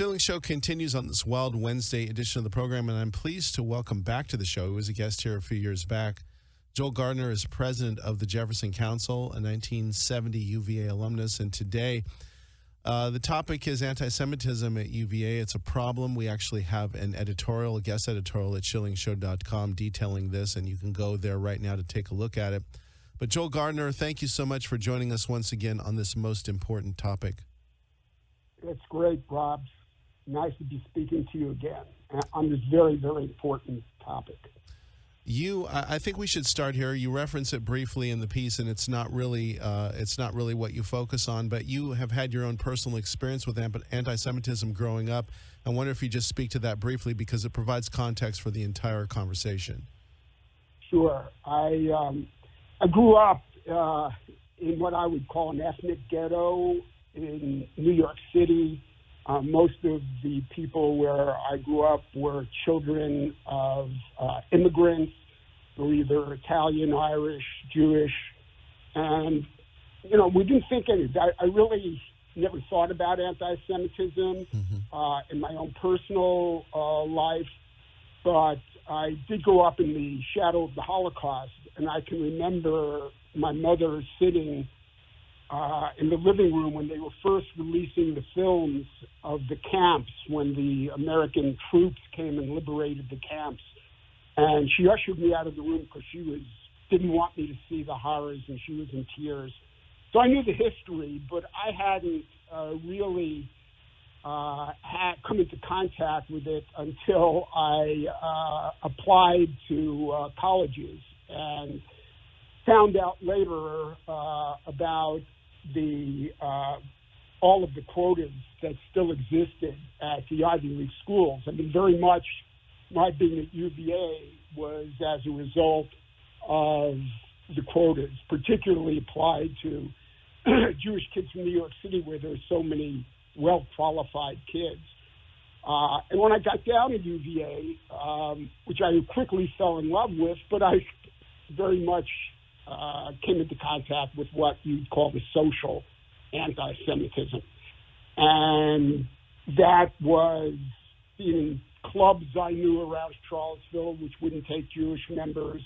Schilling Show continues on this Wild Wednesday edition of the program, and I'm pleased to welcome back to the show, who was a guest here a few years back. Joel Gardner is president of the Jefferson Council, a 1970 UVA alumnus, and today the topic is anti-Semitism at UVA. It's a problem. We actually have an editorial, a guest editorial at shillingshow.com detailing this, and you can go there right now to take a look at it. But Joel Gardner, thank you so much for joining us once again on this most important topic. It's great, Bob. Nice to be speaking to you again on this very, very important topic. I think we should start here. You reference it briefly in the piece, and it's not really what you focus on. But you have had your own personal experience with anti-Semitism growing up. I wonder if you just speak to that briefly, because it provides context for the entire conversation. Sure. I grew up in what I would call an ethnic ghetto in New York City. Most of the people where I grew up were children of immigrants who were either Italian, Irish, Jewish. And, we didn't think any. I really never thought about anti-Semitism in my own personal life. But I did grow up in the shadow of the Holocaust, and I can remember my mother sitting in the living room when they were first releasing the films of the camps, when the American troops came and liberated the camps. And she ushered me out of the room because she didn't want me to see the horrors, and she was in tears. So I knew the history, but I hadn't really had come into contact with it until I applied to colleges and found out later about all of the quotas that still existed at the Ivy League schools. I mean, very much my being at UVA was as a result of the quotas, particularly applied to Jewish kids from New York City, where there's so many well-qualified kids. And when I got down at UVA, which I quickly fell in love with, but I very much came into contact with what you'd call the social anti-Semitism. And that was in clubs I knew around Charlottesville, which wouldn't take Jewish members.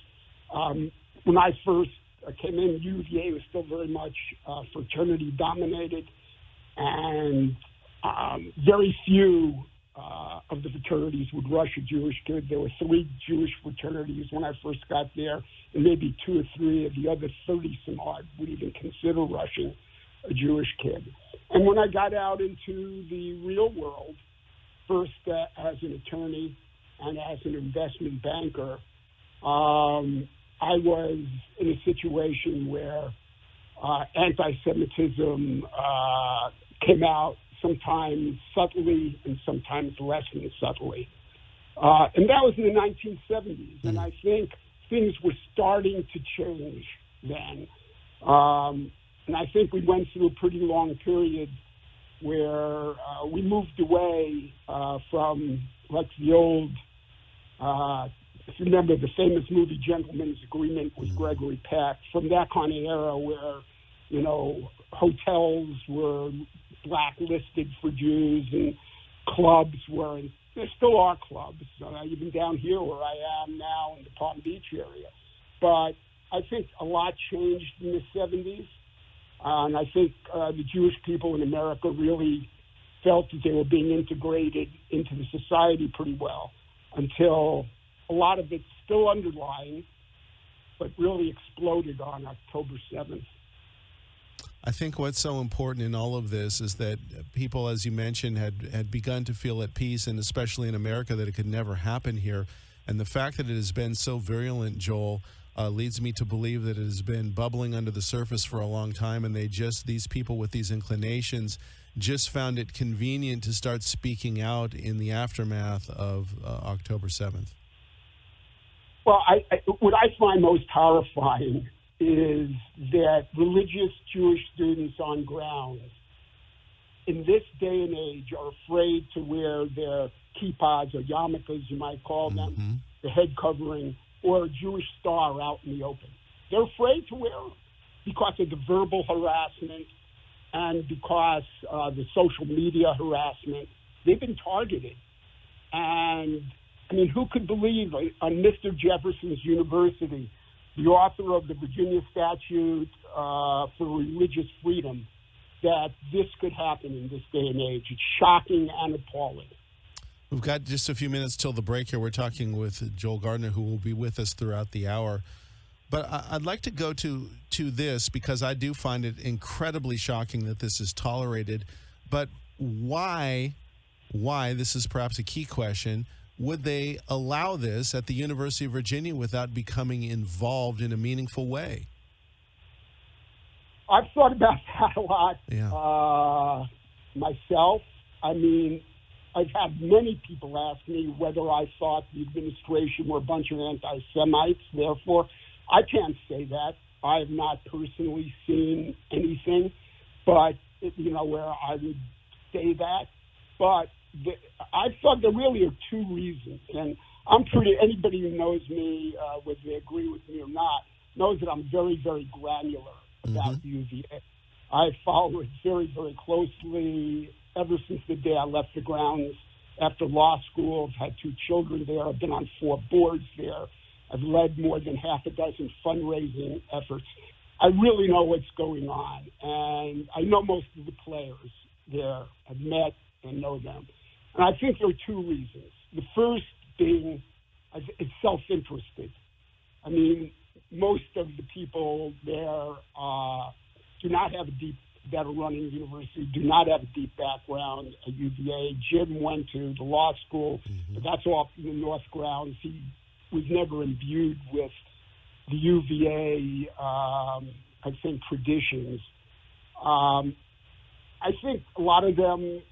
When I first came in, UVA was still very much fraternity-dominated, and very few of the fraternities would rush a Jewish kid. There were 3 Jewish fraternities when I first got there, and maybe 2 or 3 of the other 30-some odd would even consider rushing a Jewish kid. And when I got out into the real world, first as an attorney and as an investment banker, I was in a situation where anti-Semitism came out sometimes subtly and sometimes less than subtly. And that was in the 1970s, and I think things were starting to change then. And I think we went through a pretty long period where we moved away from, like, the old, if you remember the famous movie Gentleman's Agreement with Gregory Peck, from that kind of era where, hotels were blacklisted for Jews and clubs were, and there still are clubs, even down here where I am now in the Palm Beach area. But I think a lot changed in the 70s. And I think the Jewish people in America really felt that they were being integrated into the society pretty well, until a lot of it's still underlying, but really exploded on October 7th. I think what's so important in all of this is that people, as you mentioned, had begun to feel at peace, and especially in America, that it could never happen here. And the fact that it has been so virulent, Joel, leads me to believe that it has been bubbling under the surface for a long time, and these people with these inclinations just found it convenient to start speaking out in the aftermath of October 7th. Well, what I find most horrifying is that religious Jewish students on ground in this day and age are afraid to wear their kippas or yarmulkes, you might call them, the head covering, or a Jewish star out in the open. They're afraid to wear them because of the verbal harassment and because the social media harassment. they've been targeted. And, I mean, who could believe on Mr. Jefferson's University, the author of the Virginia Statute for Religious Freedom, that this could happen in this day and age? It's shocking and appalling. We've got just a few minutes till the break here. We're talking with Joel Gardner, who will be with us throughout the hour. But I'd like to go to this because I do find it incredibly shocking that this is tolerated. But why, this is perhaps a key question, would they allow this at the University of Virginia without becoming involved in a meaningful way? I've thought about that a lot myself. I mean, I've had many people ask me whether I thought the administration were a bunch of anti-Semites. Therefore, I can't say that. I have not personally seen anything, but where I would say that. But I thought there really are two reasons, and anybody who knows me, whether they agree with me or not, knows that I'm very, very granular about UVA. I follow it very, very closely ever since the day I left the grounds after law school. I've had 2 children there. I've been on 4 boards there. I've led more than half a dozen fundraising efforts. I really know what's going on, and I know most of the players there. I've met and know them. And I think there are 2 reasons. The first being it's self-interested. I mean, most of the people there do not have that are running the university, do not have a deep background at UVA. Jim went to the law school, but that's off in the North Grounds. He was never imbued with the UVA, I think, traditions. I think a lot of them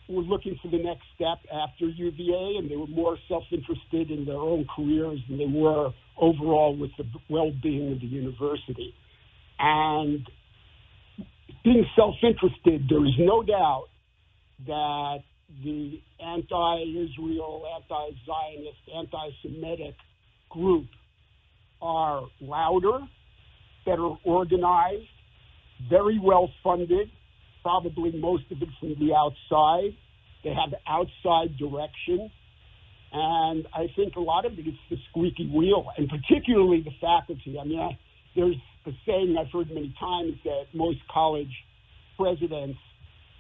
were looking for the next step after UVA, and they were more self-interested in their own careers than they were overall with the well-being of the university. And being self-interested, there is no doubt that the anti-Israel, anti-Zionist, anti-Semitic group are louder, better organized, very well funded, probably most of it from the outside. They have outside direction. And I think a lot of it is the squeaky wheel, and particularly the faculty. I mean, there's a saying I've heard many times that most college presidents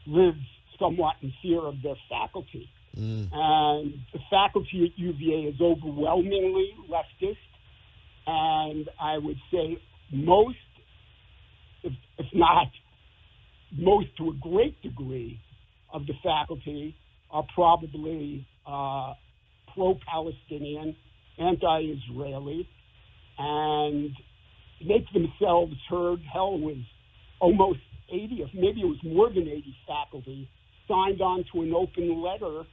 live somewhat in fear of their faculty. And the faculty at UVA is overwhelmingly leftist. And I would say most, if not most to a great degree, of the faculty are probably pro-Palestinian, anti-Israeli, and make themselves heard. Hell, was almost 80, or maybe it was more than 80 faculty signed on to an open letter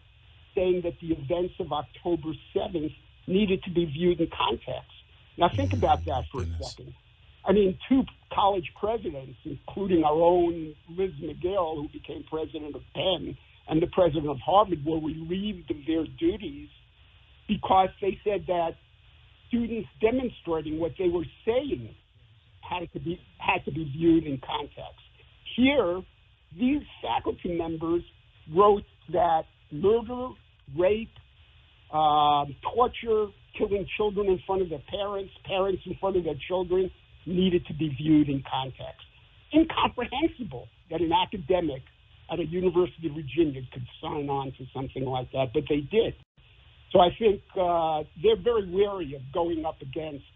saying that the events of October 7th needed to be viewed in context. Now think about that for a second. I mean, 2 college presidents, including our own Liz McGill, who became president of Penn, and the president of Harvard, were relieved of their duties because they said that students demonstrating what they were saying had to be viewed in context. Here, these faculty members wrote that murder, rape, torture, killing children in front of their parents, parents in front of their children, needed to be viewed in context. Incomprehensible that an academic at a University of Virginia could sign on to something like that, but they did. So I think they're very wary of going up against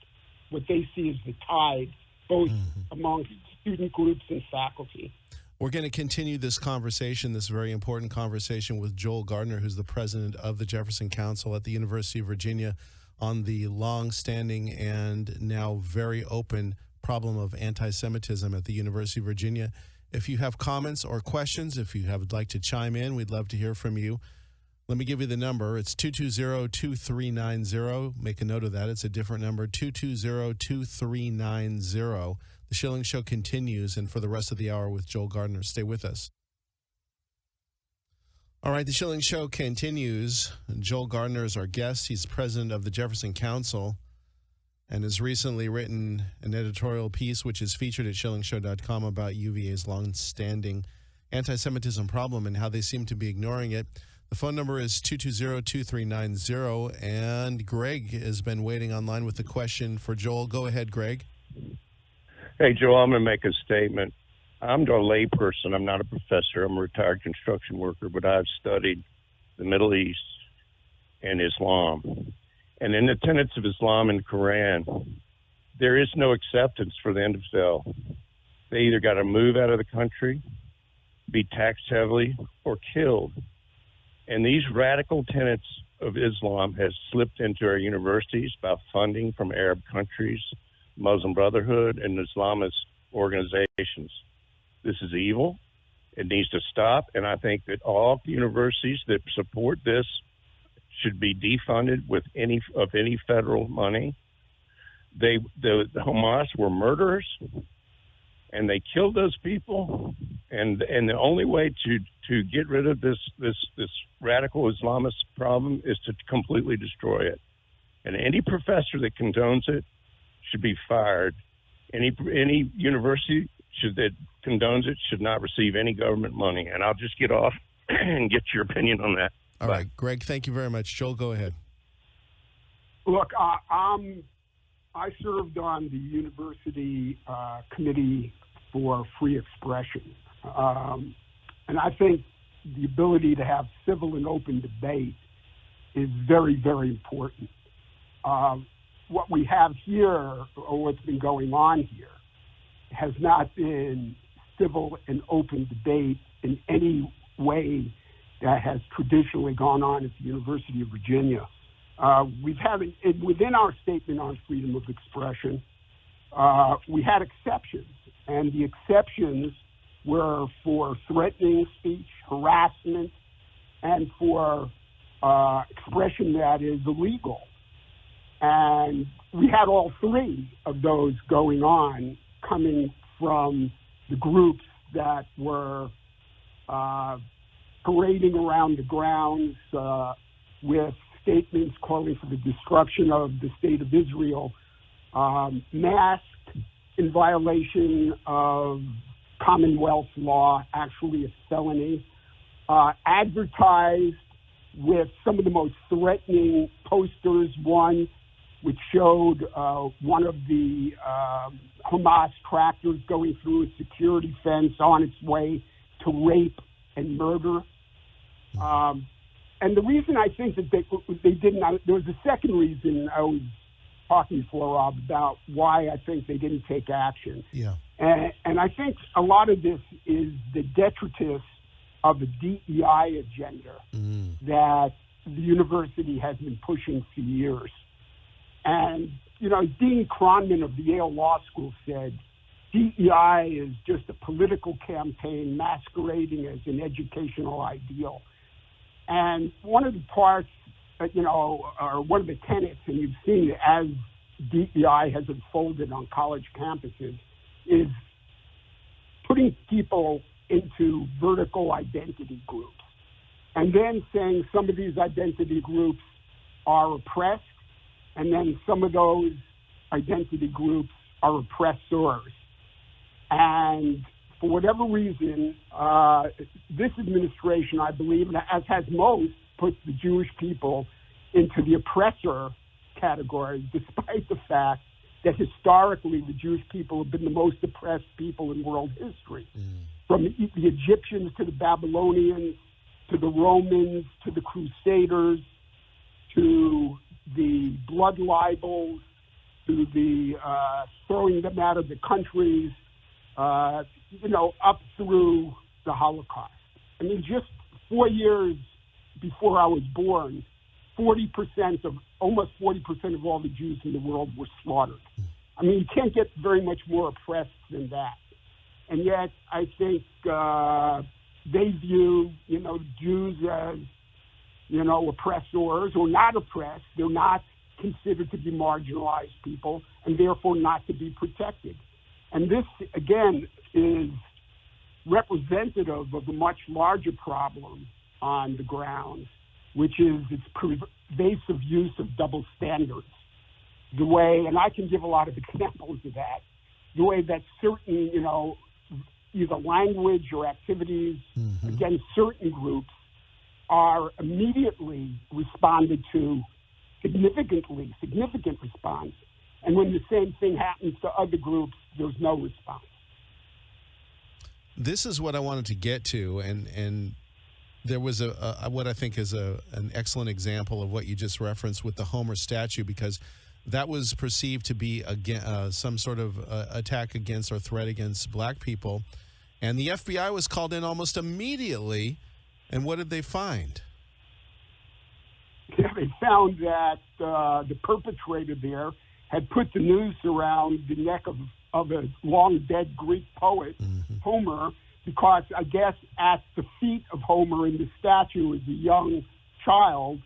what they see as the tide, both amongst student groups and faculty. We're going to continue this conversation, this very important conversation, with Joel Gardner, who's the president of the Jefferson Council at the University of Virginia, on the long-standing and now very open problem of anti-Semitism at the University of Virginia. If you have comments or questions, if you would like to chime in, we'd love to hear from you. Let me give you the number. It's 220-2390. Make a note of that. It's a different number, 220-2390. The Schilling Show continues, and for the rest of the hour with Joel Gardner. Stay with us. All right, the Schilling Show continues. Joel Gardner is our guest. He's president of the Jefferson Council and has recently written an editorial piece which is featured at shillingshow.com about UVA's long-standing anti-Semitism problem and how they seem to be ignoring it. The phone number is 220-2390, and Greg has been waiting online with the question for Joel. Go ahead, Greg. Hey, Joel, I'm going to make a statement. I'm a layperson. I'm not a professor. I'm a retired construction worker, but I've studied the Middle East and Islam. And in the tenets of Islam and Quran, there is no acceptance for the infidel. They either got to move out of the country, be taxed heavily, or killed. And these radical tenets of Islam has slipped into our universities by funding from Arab countries, Muslim Brotherhood, and Islamist organizations. This is evil. It needs to stop. And I think that all universities that support this should be defunded with any federal money. The Hamas were murderers, and they killed those people. And the only way to get rid of this radical Islamist problem is to completely destroy it. And any professor that condones it should be fired. Any university that condones it should not receive any government money. And I'll just get off and get your opinion on that. All right, Greg, thank you very much. Joel, go ahead. Look, I served on the university committee for free expression. And I think the ability to have civil and open debate is very, very important. What we have here, or what's been going on here, has not been civil and open debate in any way that has traditionally gone on at the University of Virginia. We've had, within our statement on freedom of expression, we had exceptions, and the exceptions were for threatening speech, harassment, and for expression that is illegal. And we had all three of those going on, coming from the groups that were parading around the grounds with statements calling for the destruction of the state of Israel, masked in violation of Commonwealth law, actually a felony, advertised with some of the most threatening posters, one which showed one of the Hamas tractors going through a security fence on its way to rape and murder. And the reason I think that they didn't, there was a second reason I was talking before, Rob, about why I think they didn't take action. Yeah. And I think a lot of this is the detritus of the DEI agenda that the university has been pushing for years. And, you know, Dean Kronman of the Yale Law School said, DEI is just a political campaign masquerading as an educational ideal. And one of the parts, or one of the tenets, and you've seen it as DEI has unfolded on college campuses, is putting people into vertical identity groups and then saying some of these identity groups are oppressed, and then some of those identity groups are oppressors. And for whatever reason, this administration, I believe, as has most, puts the Jewish people into the oppressor category, despite the fact that historically the Jewish people have been the most oppressed people in world history. From the Egyptians to the Babylonians, to the Romans, to the Crusaders, to the blood libels, to the throwing them out of the countries, up through the Holocaust. I mean, just 4 years before I was born, almost 40% of all the Jews in the world were slaughtered. I mean, you can't get very much more oppressed than that. And yet, I think they view, Jews as, oppressors or not oppressed. They're not considered to be marginalized people and therefore not to be protected. And this, again, is representative of a much larger problem on the ground, which is its pervasive use of double standards. The way, and I can give a lot of examples of that, the way that certain, either language or activities against certain groups are immediately responded to significant response. And when the same thing happens to other groups, there's no response. This is what I wanted to get to, and there was what I think is an excellent example of what you just referenced with the Homer statue, because that was perceived to be some sort of attack against or threat against black people. And the FBI was called in almost immediately. And what did they find? Yeah, they found that the perpetrator there had put the noose around the neck of a long-dead Greek poet, Homer, because I guess at the feet of Homer in the statue is a young child,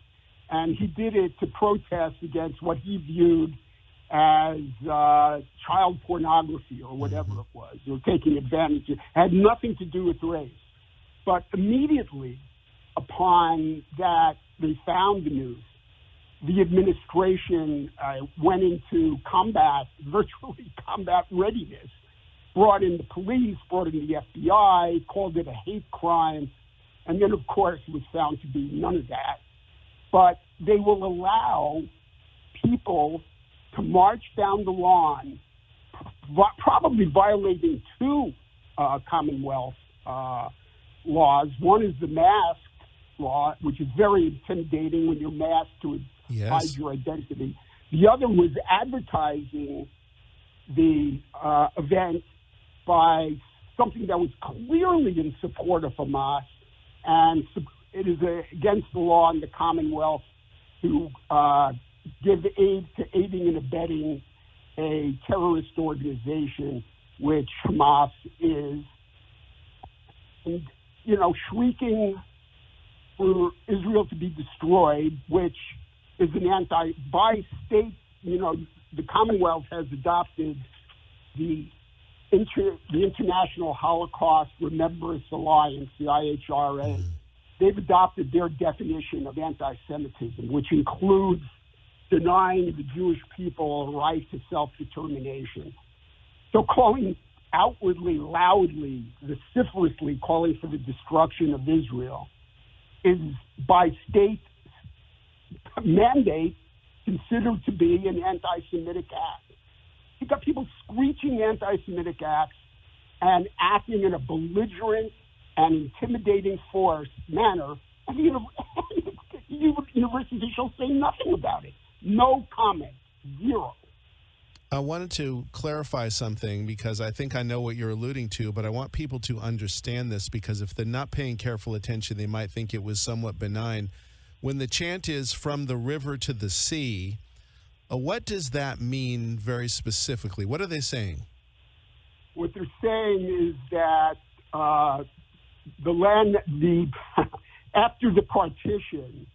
and he did it to protest against what he viewed as child pornography or whatever it was, or taking advantage of it. It had nothing to do with race. But immediately upon that they found the noose, the administration went into virtually combat readiness, brought in the police, brought in the FBI, called it a hate crime, and then, of course, it was found to be none of that. But they will allow people to march down the lawn, probably violating two Commonwealth laws. One is the mask law, which is very intimidating when you're masked to hide your identity. The other was advertising the event by something that was clearly in support of Hamas, and it is against the law in the Commonwealth to give aid to aiding and abetting a terrorist organization, which Hamas is. And, shrieking for Israel to be destroyed, which is by state, the Commonwealth has adopted the International Holocaust Remembrance Alliance, the IHRA. They've adopted their definition of anti-Semitism, which includes denying the Jewish people a right to self-determination. So calling outwardly, loudly, vociferously calling for the destruction of Israel is by state mandate considered to be an anti-Semitic act. You've got people screeching anti-Semitic acts and acting in a belligerent and intimidating force manner, and the university officials say nothing about it. No comment. Zero. I wanted to clarify something because I think I know what you're alluding to, but I want people to understand this, because if they're not paying careful attention, they might think it was somewhat benign. When the chant is from the river to the sea, what does that mean very specifically? What are they saying? What they're saying is that the land, after the partition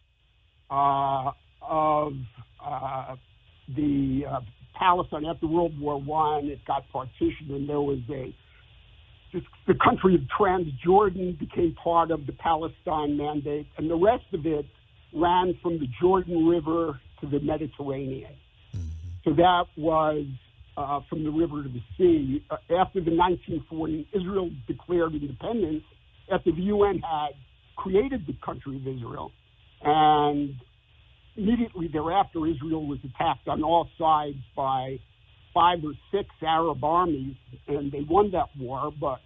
of the Palestine, after World War I, it got partitioned, and there was the country of Transjordan became part of the Palestine Mandate, and the rest of it ran from the Jordan River to the Mediterranean. So that was from the river to the sea. After the 1940s, Israel declared independence after the UN had created the country of Israel. And immediately thereafter, Israel was attacked on all sides by 5 or 6 Arab armies, and they won that war. But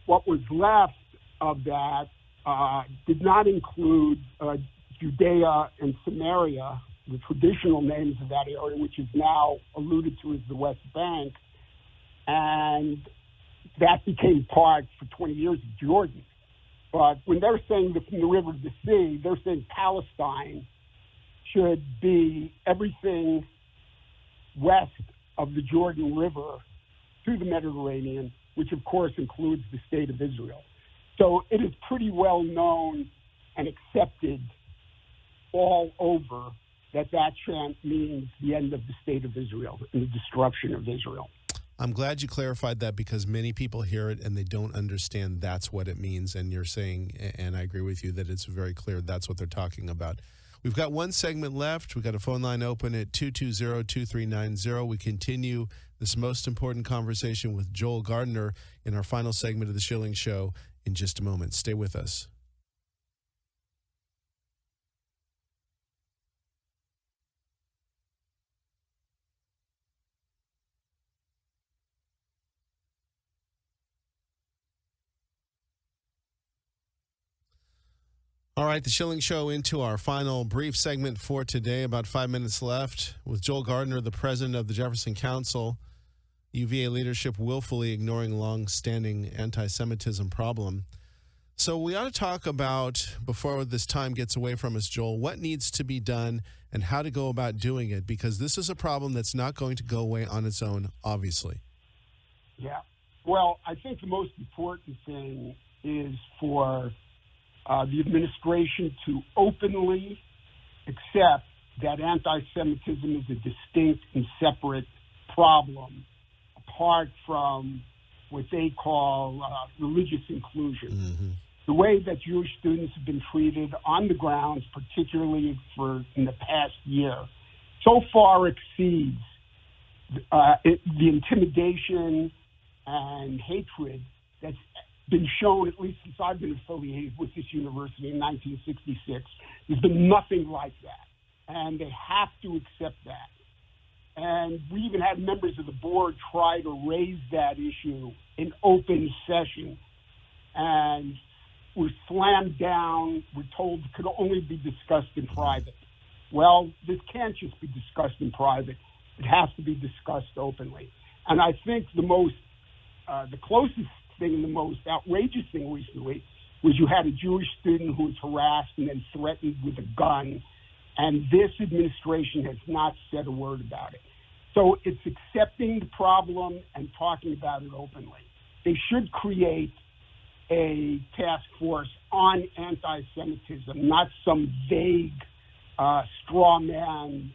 what was left of that did not include Judea and Samaria, the traditional names of that area, which is now alluded to as the West Bank. And that became part for 20 years of Jordan. But when they're saying that from the river to the sea, they're saying Palestine should be everything west of the Jordan River to the Mediterranean, which of course includes the state of Israel. So it is pretty well known and accepted all over that chant means the end of the state of Israel and the destruction of Israel. I'm glad you clarified that, because many people hear it and they don't understand that's what it means. And you're saying, and I agree with you, that it's very clear that's what they're talking about. We've got one segment left. We've got a phone line open at 220-2390. We continue this most important conversation with Joel Gardner in our final segment of the Schilling Show in just a moment. Stay with us. All right, the Schilling Show into our final brief segment for today, about 5 minutes left, with Joel Gardner, the president of the Jefferson Council. UVA Leadership willfully ignoring long-standing anti-Semitism problem. So we ought to talk about, before this time gets away from us, Joel, what needs to be done and how to go about doing it, because this is a problem that's not going to go away on its own, obviously. Yeah. Well, I think the most important thing is for the administration to openly accept that anti-Semitism is a distinct and separate problem apart from what they call religious inclusion. Mm-hmm. The way that Jewish students have been treated on the grounds, particularly in the past year, so far exceeds the intimidation and hatred that's been shown, at least since I've been affiliated with this university in 1966. There's been nothing like that, and they have to accept that. And we even had members of the board try to raise that issue in open session, and we're slammed down. We're told it could only be discussed in private. Well, this can't just be discussed in private. It has to be discussed openly. And I think the closest thing, the most outrageous thing recently was you had a Jewish student who was harassed and then threatened with a gun, and this administration has not said a word about it. So it's accepting the problem and talking about it openly. They should create a task force on anti-Semitism, not some vague straw man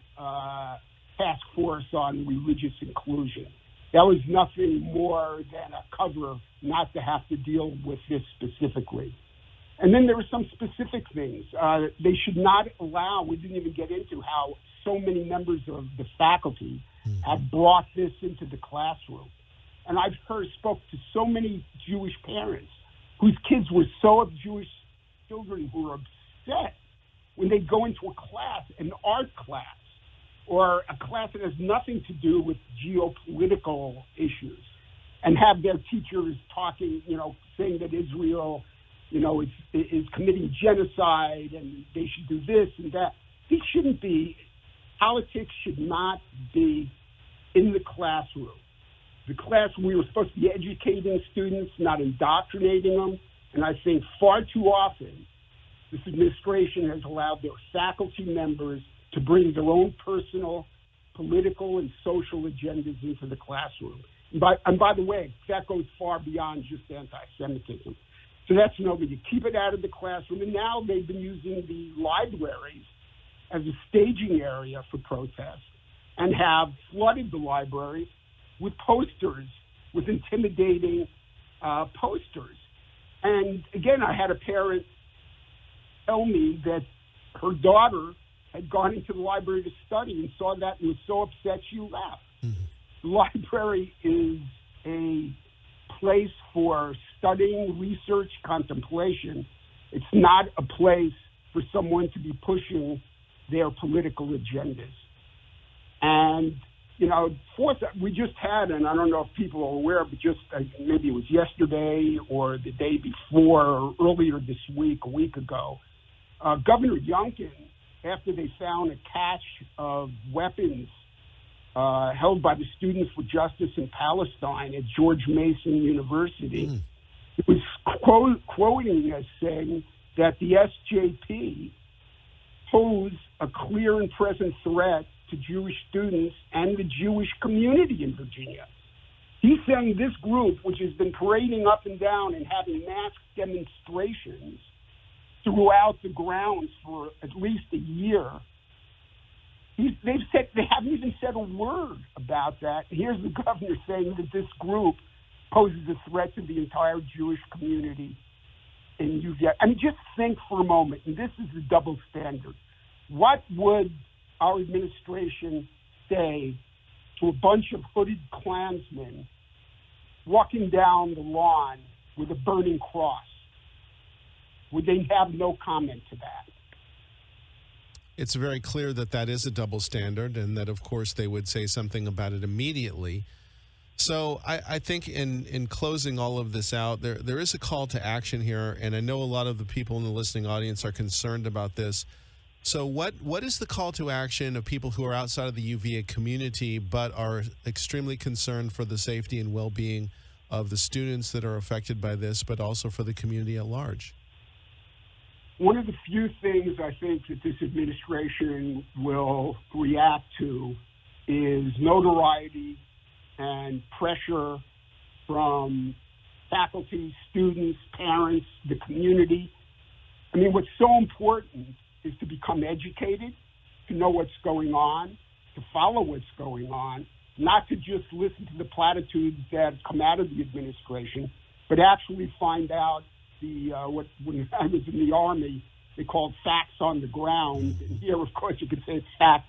task force on religious inclusion. That was nothing more than a cover not to have to deal with this specifically. And then there were some specific things. They should not allow, we didn't even get into how so many members of the faculty have brought this into the classroom. And I've spoke to so many Jewish parents whose kids were Jewish children who were upset when they go into a class, an art class, or a class that has nothing to do with geopolitical issues, and have their teachers talking, saying that Israel, is committing genocide and they should do this and that. It shouldn't be. Politics should not be in the classroom. The classroom, we were supposed to be educating students, not indoctrinating them. And I think far too often, this administration has allowed their faculty members to bring their own personal, political, and social agendas into the classroom. And by the way, that goes far beyond just anti-Semitism. So that's nobody. You keep it out of the classroom. And now they've been using the libraries as a staging area for protests and have flooded the library with posters, with intimidating posters. And again, I had a parent tell me that her daughter had gone into the library to study and saw that and was so upset she left. Mm-hmm. The library is a place for studying, research, contemplation. It's not a place for someone to be pushing their political agendas. And, we just had, and I don't know if people are aware, but just maybe it was yesterday or the day before or earlier this week, a week ago, Governor Youngkin, after they found a cache of weapons held by the Students for Justice in Palestine at George Mason University, was quoting as saying that the SJP pose a clear and present threat to Jewish students and the Jewish community in Virginia. He's saying this group, which has been parading up and down and having mass demonstrations throughout the grounds for at least a year, they haven't even said a word about that. Here's the governor saying that this group poses a threat to the entire Jewish community in UVA. I mean, just think for a moment, and this is the double standard. What would our administration say to a bunch of hooded Klansmen walking down the lawn with a burning cross? Would they have no comment to that? It's very clear that that is a double standard and that, of course, they would say something about it immediately. So I think in closing all of this out, there is a call to action here, and I know a lot of the people in the listening audience are concerned about this. So what is the call to action of people who are outside of the UVA community but are extremely concerned for the safety and well-being of the students that are affected by this, but also for the community at large? One of the few things I think that this administration will react to is notoriety and pressure from faculty, students, parents, the community. I mean, what's so important is to become educated, to know what's going on, to follow what's going on, not to just listen to the platitudes that come out of the administration, but actually find out what when I was in the Army, they called facts on the ground. And here, of course, you could say it's facts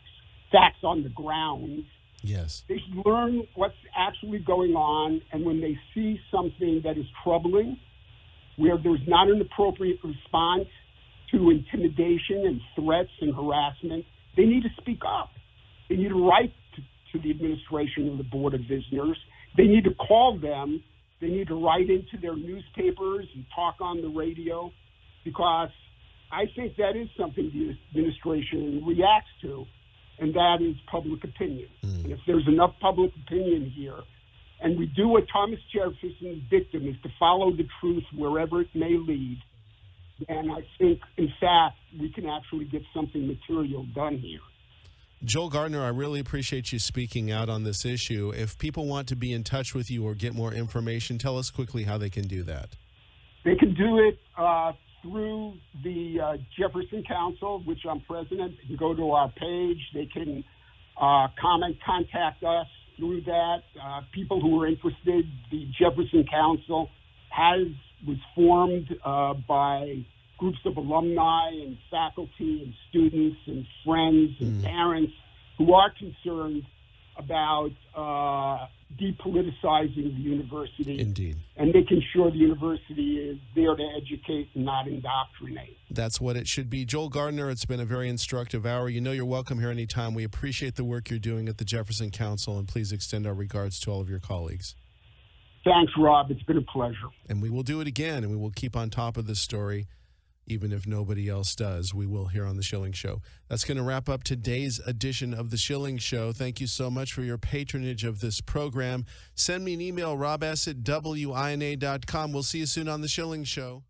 on the ground. Yes. They should learn what's actually going on, and when they see something that is troubling, where there's not an appropriate response to intimidation and threats and harassment, they need to speak up. They need to write to the administration and the Board of Visitors. They need to call them. They need to write into their newspapers and talk on the radio, because I think that is something the administration reacts to, and that is public opinion. And if there's enough public opinion here, and we do what Thomas Jefferson's dictum is to follow the truth wherever it may lead, and I think, in fact, we can actually get something material done here. Joel Gardner, I really appreciate you speaking out on this issue. If people want to be in touch with you or get more information, tell us quickly how they can do that. They can do it through the Jefferson Council, which I'm president. They can go to our page. They can contact us through that. People who are interested, the Jefferson Council was formed by groups of alumni and faculty and students and friends and parents who are concerned about depoliticizing the university. Indeed. And making sure the university is there to educate and not indoctrinate. That's what it should be. Joel Gardner, it's been a very instructive hour. You know you're welcome here anytime. We appreciate the work you're doing at the Jefferson Council, and please extend our regards to all of your colleagues. Thanks, Rob. It's been a pleasure. And we will do it again, and we will keep on top of this story. Even if nobody else does, we will here on The Schilling Show. That's going to wrap up today's edition of The Schilling Show. Thank you so much for your patronage of this program. Send me an email, robs@wina.com. We'll see you soon on The Schilling Show.